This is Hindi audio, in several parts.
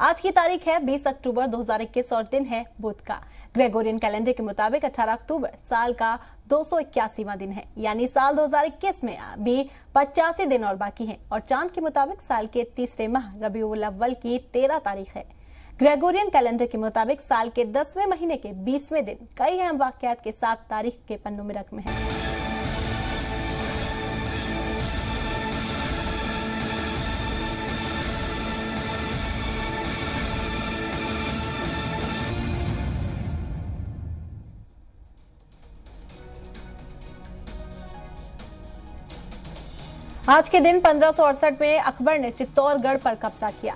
आज की तारीख है 20 अक्टूबर 2021 और दिन है बुध का। ग्रेगोरियन कैलेंडर के मुताबिक 18 अक्टूबर साल का 281वां दिन है, यानी साल 2021 में अभी 85 दिन और बाकी हैं। और चांद के मुताबिक साल के तीसरे माह रबीउल अव्वल की 13 तारीख है। ग्रेगोरियन कैलेंडर के मुताबिक साल के 10वें महीने के 20वें दिन कई अहम वाकयात के साथ तारीख के पन्नों में रकम है। आज के दिन 1568 में अकबर ने चित्तौड़गढ़ पर कब्जा किया।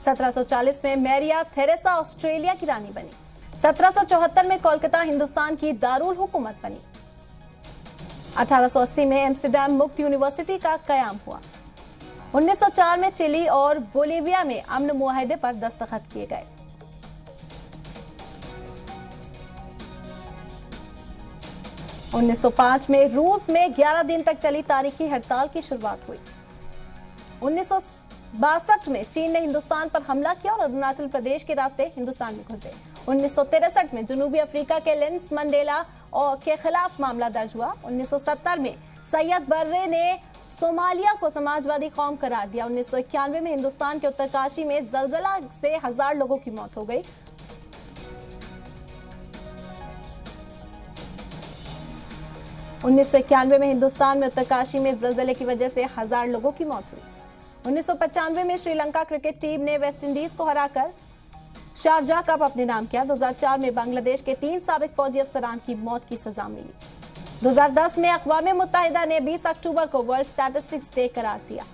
1740 में मैरिया थेरेसा ऑस्ट्रेलिया की रानी बनी। 1774 में कोलकाता हिंदुस्तान की दारुल हुकूमत बनी। 1880 में एम्स्टर्डम मुक्त यूनिवर्सिटी का कयाम हुआ। 1904 में चिली और बोलिविया में अमन मुआहदे पर दस्तखत किए गए। 1905 में रूस में 11 दिन तक चली तारीखी हड़ताल की शुरुआत हुई। 1962 में चीन ने हिंदुस्तान पर हमला किया और अरुणाचल प्रदेश के रास्ते हिंदुस्तान में घुसे। 1963 में जनूबी अफ्रीका के लेंस मंडेला के खिलाफ मामला दर्ज हुआ। 1970 में सैयद बर्रे ने सोमालिया को समाजवादी कौम करार दिया। 1991 में हिंदुस्तान के उत्तरकाशी में जलजला से 1000 लोगों की मौत हो गई। 1991 में हिंदुस्तान में उत्तरकाशी में जलजले की वजह से 1000 लोगों की मौत हुई। 1995 में श्रीलंका क्रिकेट टीम ने वेस्टइंडीज को हराकर शारजाह कप अपने नाम किया। 2004 में बांग्लादेश के 3 साबिक फौजी अफसरान की मौत की सजा मिली। 2010 में अक़वाम मुत्तहिदा ने 20 अक्टूबर को वर्ल्ड स्टैटिस्टिक्स डे करार दिया।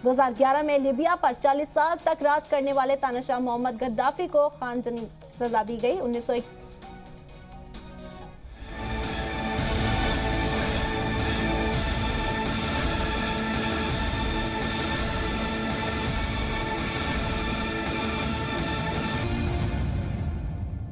2011 में लीबिया पर 40 साल तक राज करने वाले तानाशाह मोहम्मद गद्दाफी को खानजनी सजा दी गई।